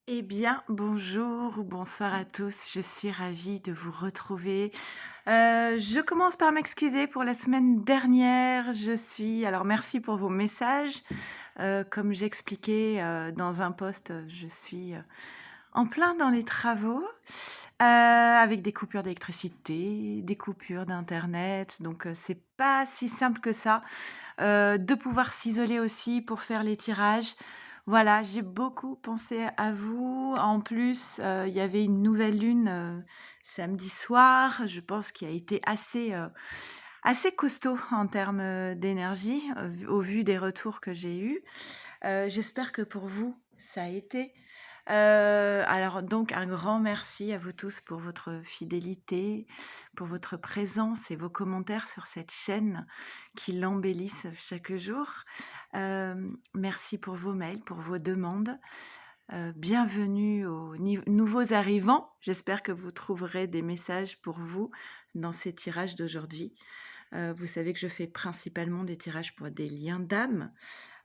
Eh bien, bonjour ou bonsoir à tous, je suis ravie de vous retrouver. Je commence par m'excuser pour la semaine dernière. Alors merci pour vos messages. Comme j'expliquais, dans un post, je suis, en plein dans les travaux, avec des coupures d'électricité, des coupures d'internet, donc c'est pas si simple que ça, de pouvoir s'isoler aussi pour faire les tirages. Voilà, j'ai beaucoup pensé à vous. En plus, il y avait une nouvelle lune, samedi soir, je pense qui a été assez costaud en termes, d'énergie, au vu des retours que j'ai eus. J'espère que pour vous, ça a été. Alors donc un grand merci à vous tous pour votre fidélité, pour votre présence et vos commentaires sur cette chaîne qui l'embellissent chaque jour. Merci pour vos mails, pour vos demandes. Bienvenue aux nouveaux arrivants. J'espère que vous trouverez des messages pour vous dans ces tirages d'aujourd'hui. Vous savez que je fais principalement des tirages pour des liens d'âme.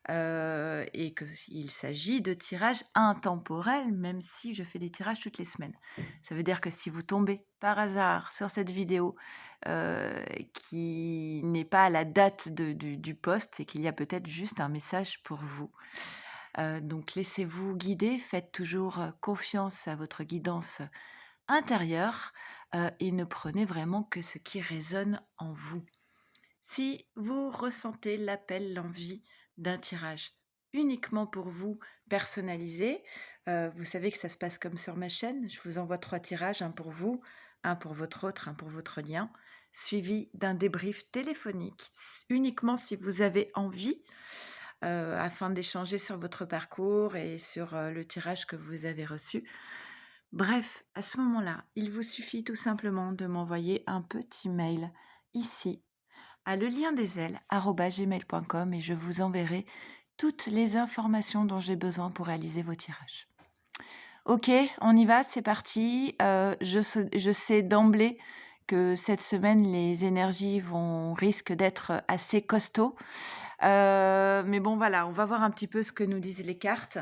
Et qu'il s'agit de tirages intemporels, même si je fais des tirages toutes les semaines. Ça veut dire que si vous tombez par hasard sur cette vidéo, qui n'est pas à la date du post, c'est qu'il y a peut-être juste un message pour vous. Donc laissez-vous guider, faites toujours, confiance à votre guidance intérieure, et ne prenez vraiment que ce qui résonne en vous. Si vous ressentez l'appel, l'envie d'un tirage uniquement pour vous, personnalisé, vous savez que ça se passe comme sur ma chaîne. Je vous envoie 3 tirages, un pour vous, un pour votre autre, un pour votre lien, suivi d'un débrief téléphonique, uniquement si vous avez envie, afin d'échanger sur votre parcours et sur, le tirage que vous avez reçu. Bref, à ce moment-là, il vous suffit tout simplement de m'envoyer un petit mail ici à leliendesailes@gmail.com et je vous enverrai toutes les informations dont j'ai besoin pour réaliser vos tirages. OK, on y va, c'est parti. Je sais d'emblée que cette semaine, les énergies risquent d'être assez costauds. Mais bon, voilà, on va voir un petit peu ce que nous disent les cartes.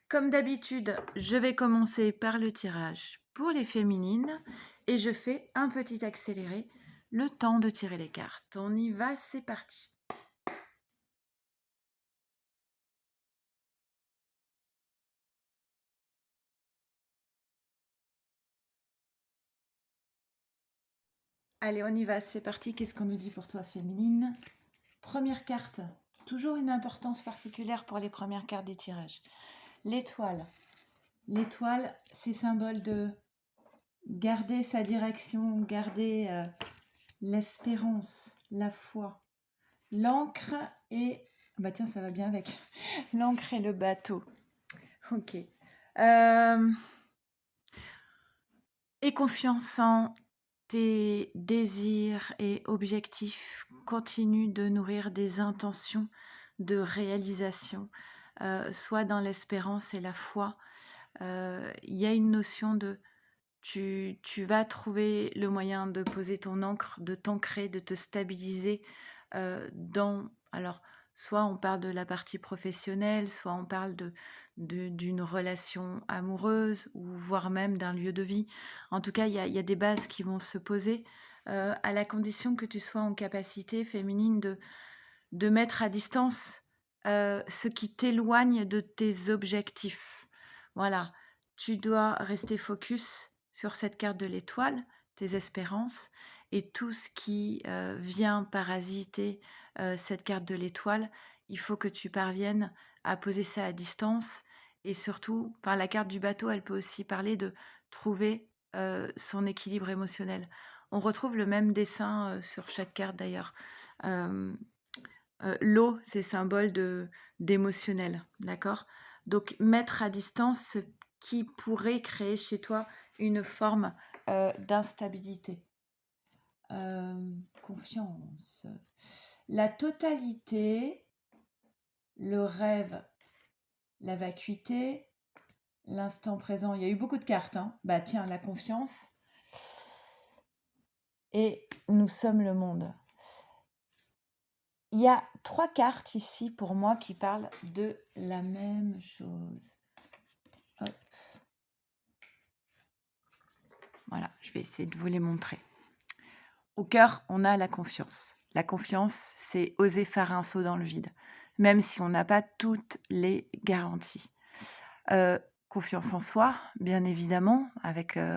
Comme d'habitude, je vais commencer par le tirage pour les féminines et je fais un petit accéléré, le temps de tirer les cartes. On y va, c'est parti. Allez, on y va, c'est parti. Qu'est-ce qu'on nous dit pour toi, féminine? Première carte, toujours une importance particulière pour les premières cartes des tirages. L'étoile. L'étoile, c'est symbole de garder sa direction, garder l'espérance, la foi. L'encre et... Bah tiens, ça va bien avec l'encre et le bateau. Ok. Et confiance en tes désirs et objectifs. Continue de nourrir des intentions de réalisation, soit dans l'espérance et la foi. Il y a une notion de tu vas trouver le moyen de poser ton encre, de t'ancrer, de te stabiliser dans... Alors, soit on parle de la partie professionnelle, soit on parle d'une relation amoureuse, ou voire même d'un lieu de vie. En tout cas, il y a des bases qui vont se poser à la condition que tu sois en capacité féminine de mettre à distance ce qui t'éloigne de tes objectifs. Voilà, tu dois rester focus sur cette carte de l'étoile, tes espérances, et tout ce qui vient parasiter cette carte de l'étoile, il faut que tu parviennes à poser ça à distance. Et surtout, enfin, la carte du bateau, elle peut aussi parler de trouver son équilibre émotionnel. On retrouve le même dessin sur chaque carte d'ailleurs. L'eau, c'est symbole d'émotionnel, d'accord? Donc mettre à distance ce qui pourrait créer chez toi une forme, d'instabilité. Confiance. La totalité, le rêve, la vacuité, l'instant présent. Il y a eu beaucoup de cartes, hein. Bah tiens, la confiance et nous sommes le monde. Il y a 3 cartes ici pour moi qui parlent de la même chose. Hop. Voilà, je vais essayer de vous les montrer. Au cœur, on a la confiance. La confiance, c'est oser faire un saut dans le vide, même si on n'a pas toutes les garanties. Heu, Confiance en soi, bien évidemment,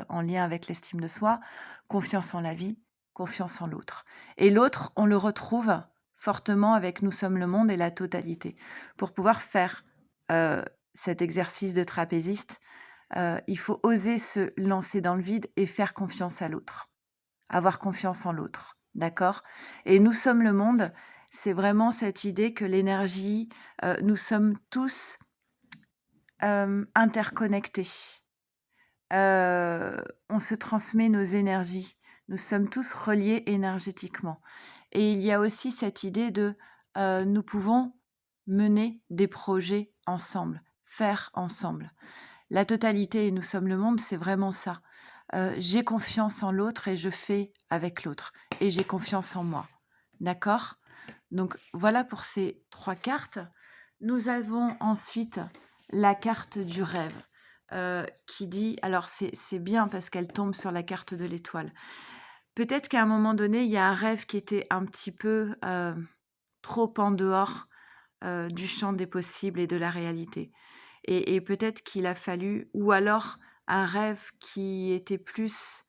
en lien avec l'estime de soi, confiance en la vie, confiance en l'autre. Et l'autre, on le retrouve fortement avec «Nous sommes le monde» et la totalité. Pour pouvoir faire, heu, cet exercice de trapéziste, il faut oser se lancer dans le vide et faire confiance à l'autre. Avoir confiance en l'autre, d'accord? Et «Nous sommes le monde», c'est vraiment cette idée que l'énergie, nous sommes tous, interconnectés. On se transmet nos énergies. Nous sommes tous reliés énergétiquement. Et il y a aussi cette idée de, nous pouvons mener des projets ensemble, faire ensemble. La totalité et nous sommes le monde, c'est vraiment ça. J'ai confiance en l'autre et je fais avec l'autre et j'ai confiance en moi. D'accord? Donc voilà pour ces 3 cartes. Nous avons ensuite la carte du rêve, qui dit alors c'est bien parce qu'elle tombe sur la carte de l'étoile. Peut-être qu'à un moment donné, il y a un rêve qui était un petit peu, trop en dehors, du champ des possibles et de la réalité. Et peut-être qu'il a fallu ou alors un rêve qui était plus,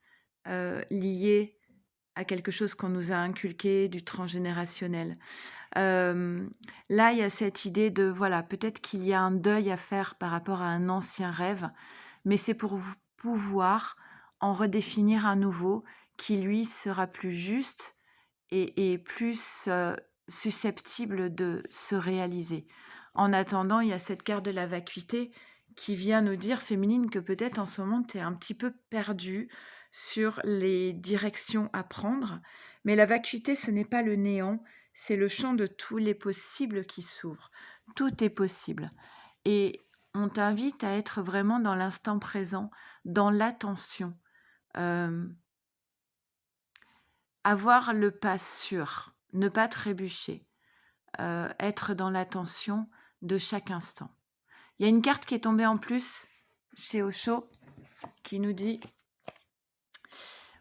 lié à quelque chose qu'on nous a inculqué, du transgénérationnel. Là, il y a cette idée de voilà, peut-être qu'il y a un deuil à faire par rapport à un ancien rêve, mais c'est pour pouvoir en redéfinir un nouveau qui, lui, sera plus juste et plus, susceptible de se réaliser. En attendant, il y a cette carte de la vacuité qui vient nous dire, féminine, que peut-être en ce moment tu es un petit peu perdue sur les directions à prendre. Mais la vacuité, ce n'est pas le néant, c'est le champ de tous les possibles qui s'ouvre. Tout est possible et on t'invite à être vraiment dans l'instant présent, dans l'attention, hem avoir le pas sûr, ne pas trébucher, être dans l'attention de chaque instant. Il y a une carte qui est tombée en plus chez Osho qui nous dit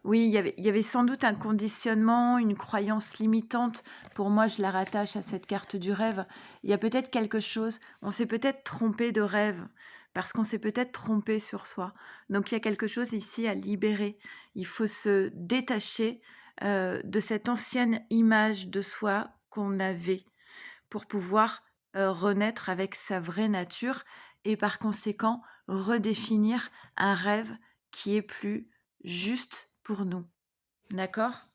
oui, il y avait sans doute un conditionnement, une croyance limitante. Pour moi, je la rattache à cette carte du rêve. Il y a peut-être quelque chose, on s'est peut-être trompé de rêve parce qu'on s'est peut-être trompé sur soi. Donc il y a quelque chose ici à libérer. Il faut se détacher, de cette ancienne image de soi qu'on avait pour pouvoir, renaître avec sa vraie nature et par conséquent redéfinir un rêve qui est plus juste pour nous. D'accord?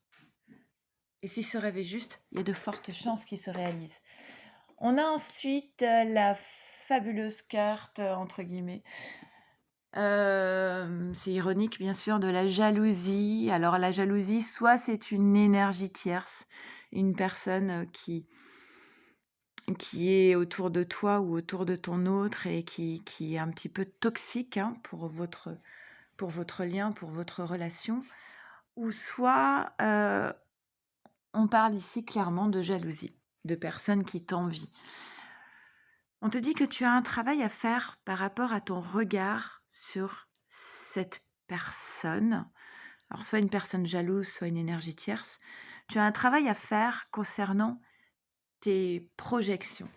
Et si ce rêve est juste, il y a de fortes chances qu'il se réalise. On a ensuite, la fabuleuse carte, entre guillemets, c'est ironique bien sûr, de la jalousie. Alors la jalousie, soit c'est une énergie tierce, une personne, qui est autour de toi ou autour de ton autre et qui est un petit peu toxique, hein, pour votre lien, pour votre relation. Ou soit, on parle ici clairement de jalousie, de personnes qui t'envient. On te dit que tu as un travail à faire par rapport à ton regard sur cette personne. Alors soit une personne jalouse, soit une énergie tierce. Tu as un travail à faire concernant tes projections.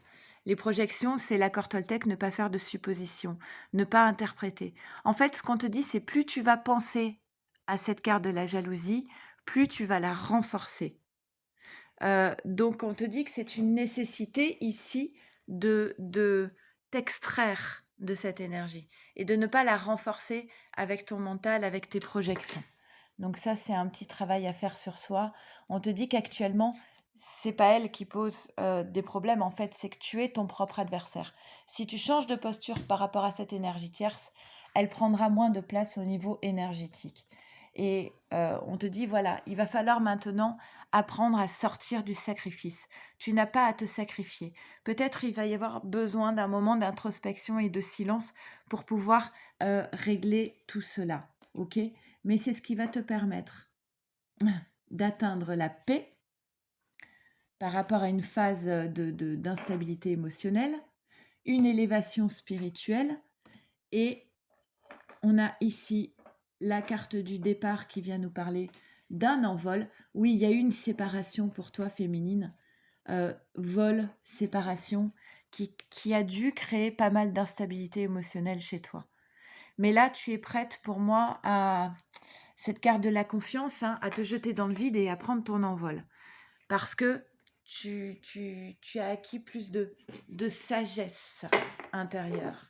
Les projections, c'est l'accord Toltec, ne pas faire de suppositions, ne pas interpréter. En fait, ce qu'on te dit, c'est plus tu vas penser à cette carte de la jalousie, plus tu vas la renforcer. Donc on te dit que c'est une nécessité ici de t'extraire de cette énergie et de ne pas la renforcer avec ton mental, avec tes projections. Donc ça, c'est un petit travail à faire sur soi. On te dit qu'actuellement, c'est pas elle qui pose, des problèmes, en fait, c'est que tu es ton propre adversaire. Si tu changes de posture par rapport à cette énergie tierce, elle prendra moins de place au niveau énergétique et on te dit: «Voilà, il va falloir maintenant apprendre à sortir du sacrifice. Tu n'as pas à te sacrifier. Peut-être il va y avoir besoin d'un moment d'introspection et de silence pour pouvoir, régler tout cela, OK? Mais c'est ce qui va te permettre d'atteindre la paix par rapport à une phase, d'instabilité émotionnelle, une élévation spirituelle et on a ici la carte du départ qui vient nous parler d'un envol. Oui, il y a eu une séparation pour toi féminine, vol, séparation, qui a dû créer pas mal d'instabilité émotionnelle chez toi. Mais là, tu es prête pour moi à cette carte de la confiance, hein, à te jeter dans le vide et à prendre ton envol. Parce que tu as acquis plus de sagesse intérieure.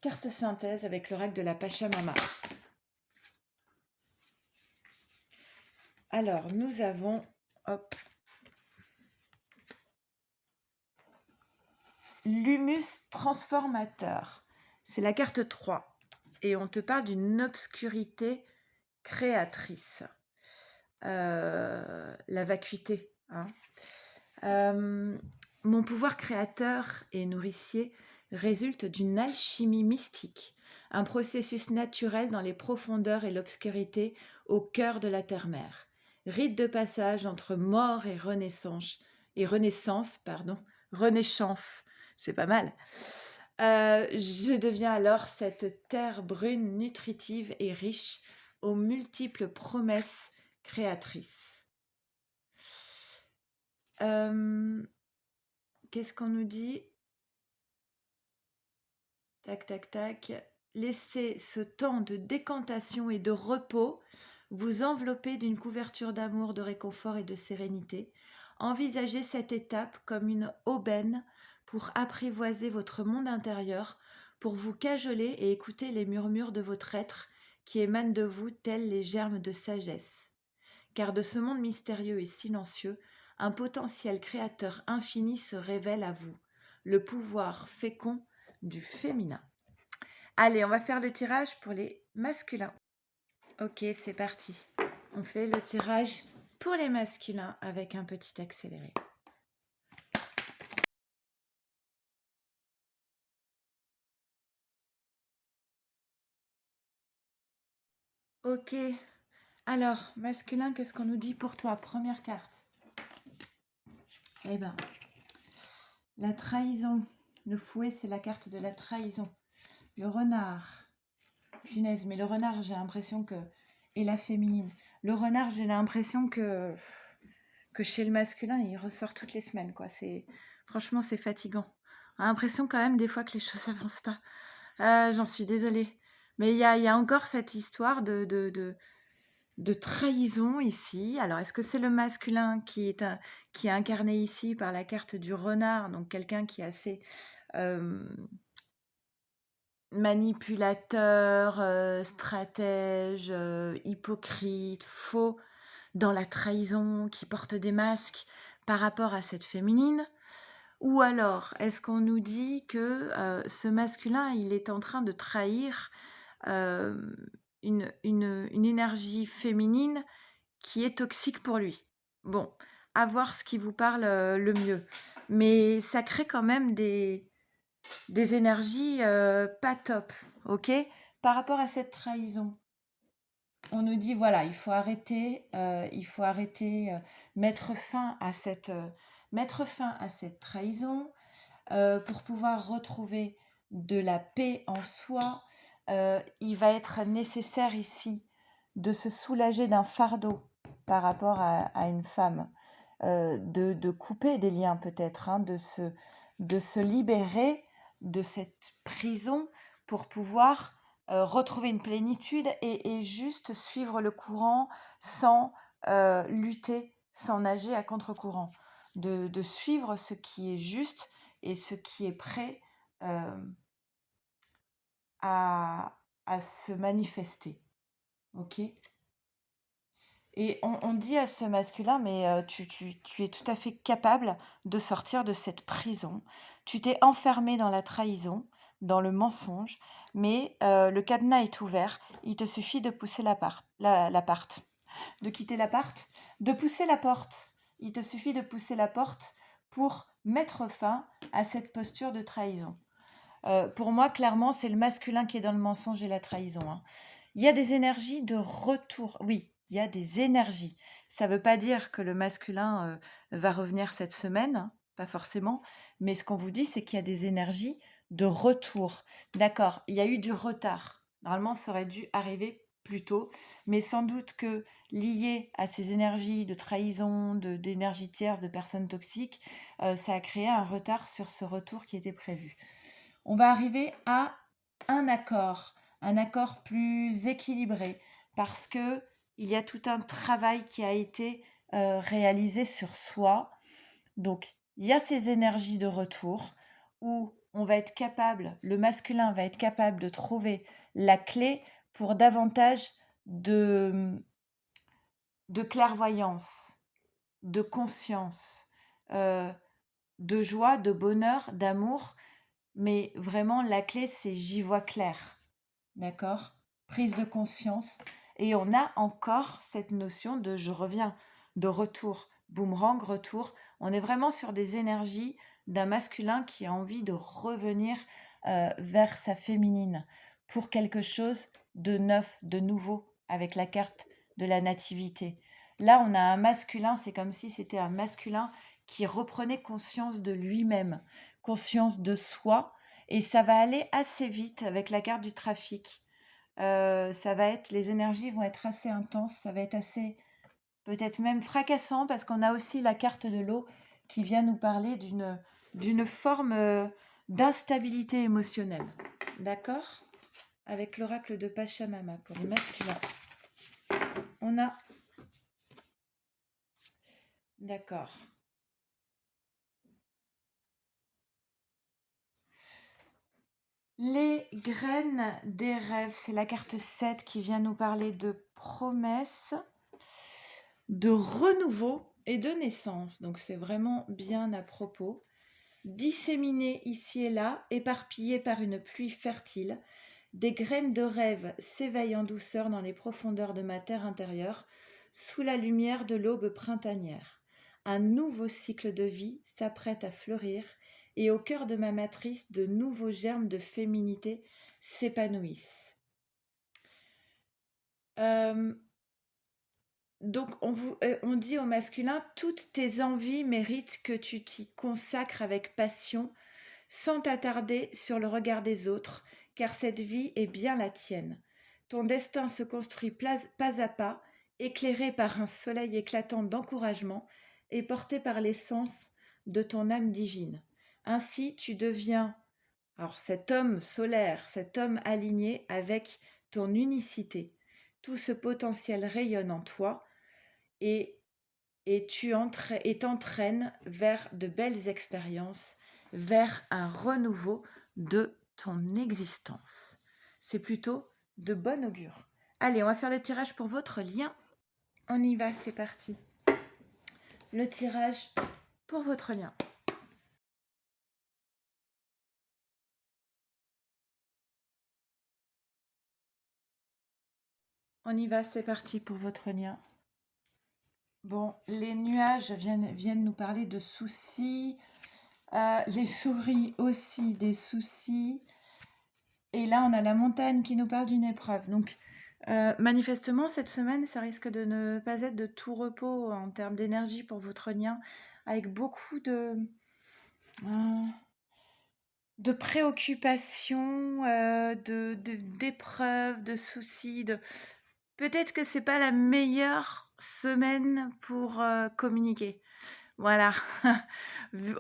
Carte synthèse avec l'oracle de la Pachamama. Alors, nous avons, hop, l'humus transformateur. C'est la carte 3. Et on te parle d'une obscurité créatrice. La vacuité. Hein. Mon pouvoir créateur et nourricier résulte d'une alchimie mystique, un processus naturel dans les profondeurs et l'obscurité au cœur de la terre-mère. Rite de passage entre mort et renaissance, renaissance, c'est pas mal. Je deviens alors cette terre brune, nutritive et riche aux multiples promesses créatrices. Qu'est-ce qu'on nous dit? Tac, tac, tac. Laissez ce temps de décantation et de repos vous envelopper d'une couverture d'amour, de réconfort et de sérénité. Envisagez cette étape comme une aubaine pour apprivoiser votre monde intérieur, pour vous cajoler et écouter les murmures de votre être qui émanent de vous tels les germes de sagesse. Car de ce monde mystérieux et silencieux, un potentiel créateur infini se révèle à vous, le pouvoir fécond du féminin. Allez, on va faire le tirage pour les masculins. Ok, c'est parti. On fait le tirage pour les masculins avec un petit accéléré. Ok. Alors, masculin, qu'est-ce qu'on nous dit pour toi? Première carte. Eh ben, la trahison. Le fouet, c'est la carte de la trahison. Le renard. Punaise, mais le renard, j'ai l'impression que... Et la féminine. Le renard, j'ai l'impression que chez le masculin, il ressort toutes les semaines, quoi. Franchement, c'est fatigant. On a l'impression quand même des fois que les choses n'avancent pas. J'en suis désolée. Mais il y a encore cette histoire de trahison ici. Alors, est-ce que c'est le masculin qui est incarné ici par la carte du renard, donc quelqu'un qui est assez manipulateur, stratège, hypocrite, faux dans la trahison, qui porte des masques par rapport à cette féminine? Ou alors, est-ce qu'on nous dit que ce masculin, il est en train de trahir une énergie féminine qui est toxique pour lui? Bon, à voir ce qui vous parle le mieux. Mais ça crée quand même des énergies pas top, ok? Par rapport à cette trahison, on nous dit voilà, il faut arrêter, mettre fin à cette trahison pour pouvoir retrouver de la paix en soi. Il va être nécessaire ici de se soulager d'un fardeau par rapport à une femme, de couper des liens peut-être, hein, de se libérer de cette prison pour pouvoir retrouver une plénitude et juste suivre le courant sans lutter, sans nager à contre-courant, de suivre ce qui est juste et ce qui est prêt à se manifester. Ok? Et on dit à ce masculin, mais tu es tout à fait capable de sortir de cette prison. Tu t'es enfermé dans la trahison, dans le mensonge, mais le cadenas est ouvert. Il te suffit de pousser l'appart, de quitter l'appart, de pousser la porte. Il te suffit de pousser la porte pour mettre fin à cette posture de trahison. Pour moi, clairement, c'est le masculin qui est dans le mensonge et la trahison, hein. Il y a des énergies de retour. Oui, il y a des énergies. Ça ne veut pas dire que le masculin va revenir cette semaine, hein, pas forcément. Mais ce qu'on vous dit, c'est qu'il y a des énergies de retour. D'accord, il y a eu du retard. Normalement, ça aurait dû arriver plus tôt, mais sans doute que lié à ces énergies de trahison, d'énergie tierce, de personnes toxiques, ça a créé un retard sur ce retour qui était prévu. On va arriver à un accord plus équilibré, parce que il y a tout un travail qui a été réalisé sur soi. Donc, il y a ces énergies de retour où on va être capable, le masculin va être capable de trouver la clé pour davantage de, de clairvoyance, de conscience, euh, de joie, de bonheur, d'amour. Mais vraiment, la clé, c'est j'y vois clair. D'accord? Prise de conscience. Et on a encore cette notion de je reviens, de retour, boomerang, retour. On est vraiment sur des énergies d'un masculin qui a envie de revenir vers sa féminine pour quelque chose de neuf, de nouveau, avec la carte de la nativité. Là, on a un masculin, c'est comme si c'était un masculin qui reprenait conscience de lui-même, conscience de soi, et ça va aller assez vite avec la carte du trafic. Ça va être, les énergies vont être assez intenses, ça va être assez, peut-être même fracassant, parce qu'on a aussi la carte de l'eau qui vient nous parler d'une forme d'instabilité émotionnelle. D'accord? Avec l'oracle de Pachamama pour les masculins. On a... D'accord. Les graines des rêves, c'est la carte 7 qui vient nous parler de promesses, de renouveau et de naissance. Donc c'est vraiment bien à propos. Disséminées ici et là, éparpillées par une pluie fertile, des graines de rêve s'éveillent en douceur dans les profondeurs de ma terre intérieure, sous la lumière de l'aube printanière. Un nouveau cycle de vie s'apprête à fleurir et au cœur de ma matrice, de nouveaux germes de féminité s'épanouissent. Donc, on dit au masculin, toutes tes envies méritent que tu t'y consacres avec passion, sans t'attarder sur le regard des autres, car cette vie est bien la tienne. Ton destin se construit pas à pas, éclairé par un soleil éclatant d'encouragement et porté par l'essence de ton âme divine. Ainsi, tu deviens, alors cet homme solaire, cet homme aligné avec ton unicité. Tout ce potentiel rayonne en toi et t'entraîne vers de belles expériences, vers un renouveau de ton existence. C'est plutôt de bon augure. Allez, on va faire le tirage pour votre lien. On y va, c'est parti. Le tirage pour votre lien. On y va, c'est parti pour votre lien. Bon, les nuages viennent nous parler de soucis. Les souris aussi, des soucis. Et là, on a la montagne qui nous parle d'une épreuve. Donc, manifestement, cette semaine, ça risque de ne pas être de tout repos en termes d'énergie pour votre lien, avec beaucoup de préoccupations, d'épreuves, de soucis. Peut-être que c'est pas la meilleure semaine pour communiquer. Voilà.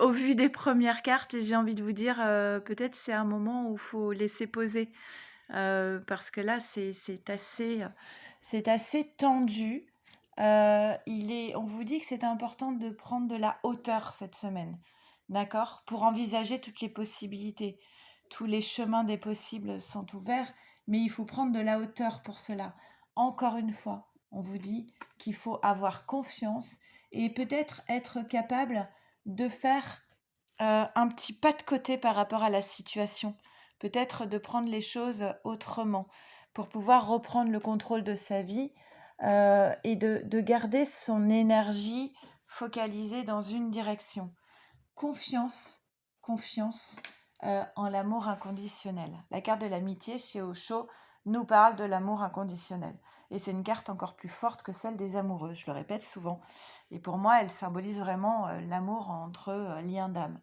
Au vu des premières cartes, j'ai envie de vous dire, peut-être c'est un moment où il faut laisser poser. Parce que là, c'est assez tendu. On vous dit que c'est important de prendre de la hauteur cette semaine, d'accord? Pour envisager toutes les possibilités. Tous les chemins des possibles sont ouverts, mais il faut prendre de la hauteur pour cela. Encore une fois, on vous dit qu'il faut avoir confiance et peut-être être capable de faire un petit pas de côté par rapport à la situation. Peut-être de prendre les choses autrement pour pouvoir reprendre le contrôle de sa vie et de garder son énergie focalisée dans une direction. Confiance, confiance en l'amour inconditionnel. La carte de l'amitié chez Osho nous parle de l'amour inconditionnel. Et c'est une carte encore plus forte que celle des amoureux, je le répète souvent. Et pour moi, elle symbolise vraiment l'amour entre liens d'âme.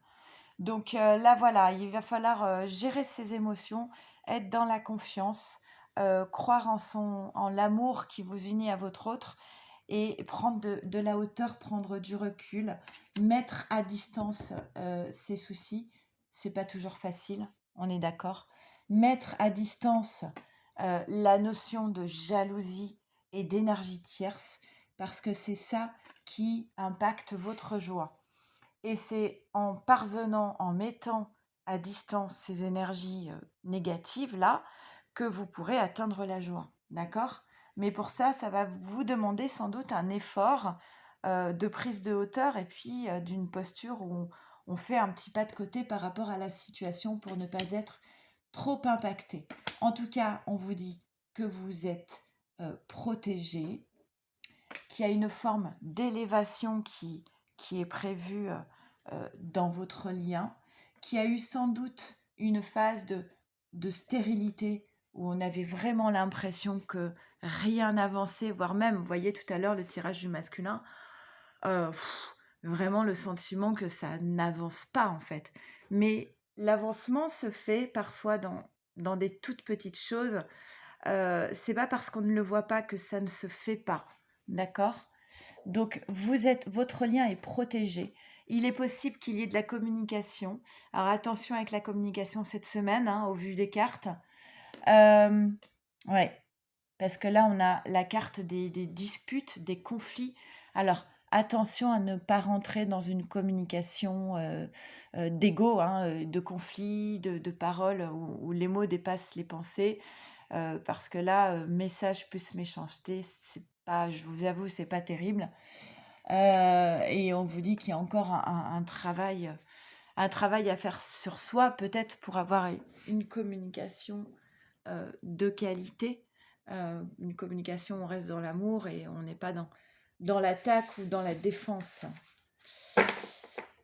Donc là, voilà, il va falloir gérer ses émotions, être dans la confiance, croire en l'amour qui vous unit à votre autre et prendre de la hauteur, prendre du recul, mettre à distance ses soucis. C'est pas toujours facile, on est d'accord. Mettre à distance la notion de jalousie et d'énergie tierce, parce que c'est ça qui impacte votre joie. Et c'est en parvenant, en mettant à distance ces énergies négatives-là, que vous pourrez atteindre la joie. D'accord? Mais pour ça, ça va vous demander sans doute un effort de prise de hauteur et puis d'une posture où on fait un petit pas de côté par rapport à la situation pour ne pas être trop impacté. En tout cas, on vous dit que vous êtes protégé, qu'il y a une forme d'élévation qui est prévue dans votre lien, qu'il y a eu sans doute une phase de stérilité où on avait vraiment l'impression que rien n'avançait, voire même, vous voyez tout à l'heure le tirage du masculin, vraiment le sentiment que ça n'avance pas en fait. Mais l'avancement se fait parfois dans des toutes petites choses. C'est pas parce qu'on ne le voit pas que ça ne se fait pas. D'accord? Donc, votre lien est protégé. Il est possible qu'il y ait de la communication. Alors, attention avec la communication cette semaine, hein, au vu des cartes. Ouais, parce que là, on a la carte des disputes, des conflits. Alors, attention à ne pas rentrer dans une communication d'ego, hein, de conflits, de paroles où les mots dépassent les pensées. Parce que là, message plus méchanceté, c'est pas, je vous avoue, c'est pas terrible. Et on vous dit qu'il y a encore un travail à faire sur soi, peut-être pour avoir une communication de qualité, une communication où on reste dans l'amour et on n'est pas dans l'attaque ou dans la défense.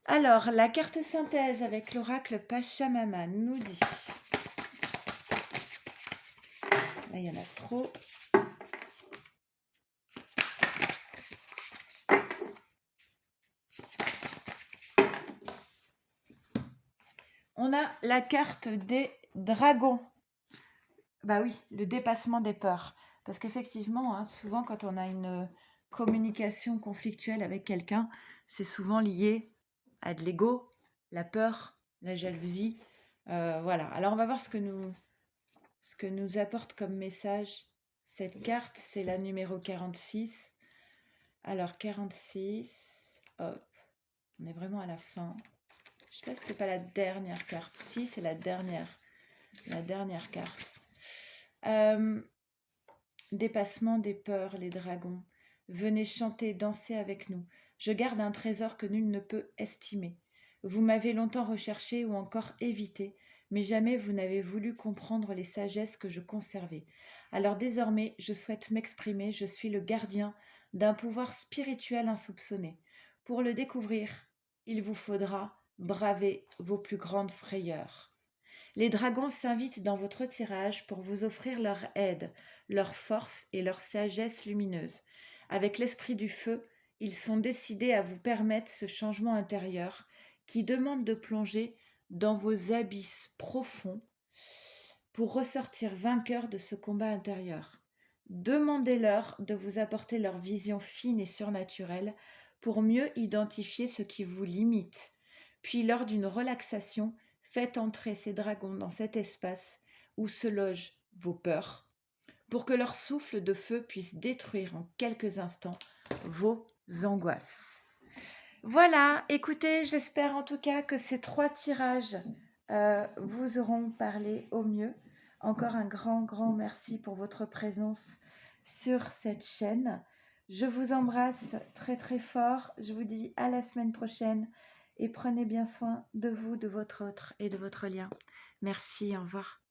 Alors, la carte synthèse avec l'oracle Pachamama nous dit... Là, il y en a trop. On a la carte des dragons. Bah oui, le dépassement des peurs. Parce qu'effectivement, hein, souvent quand on a une communication conflictuelle avec quelqu'un, c'est souvent lié à de l'ego, la peur, la jalousie. Voilà. Alors on va voir ce que nous apporte comme message cette carte. C'est la numéro 46. Alors 46, hop, on est vraiment à la fin. Je sais pas si c'est pas la dernière carte. Si, c'est la dernière carte. Dépassement des peurs, les dragons. Venez chanter, danser avec nous. Je garde un trésor que nul ne peut estimer. Vous m'avez longtemps recherché ou encore évité, mais jamais vous n'avez voulu comprendre les sagesses que je conservais. Alors désormais, je souhaite m'exprimer, je suis le gardien d'un pouvoir spirituel insoupçonné. Pour le découvrir, il vous faudra braver vos plus grandes frayeurs. Les dragons s'invitent dans votre tirage pour vous offrir leur aide, leur force et leur sagesse lumineuse. Avec l'esprit du feu, ils sont décidés à vous permettre ce changement intérieur qui demande de plonger dans vos abysses profonds pour ressortir vainqueur de ce combat intérieur. Demandez-leur de vous apporter leur vision fine et surnaturelle pour mieux identifier ce qui vous limite. Puis, lors d'une relaxation, faites entrer ces dragons dans cet espace où se logent vos peurs, pour que leur souffle de feu puisse détruire en quelques instants vos angoisses. Voilà, écoutez, j'espère en tout cas que ces 3 tirages vous auront parlé au mieux. Encore un grand merci pour votre présence sur cette chaîne. Je vous embrasse très fort. Je vous dis à la semaine prochaine et prenez bien soin de vous, de votre autre et de votre lien. Merci, au revoir.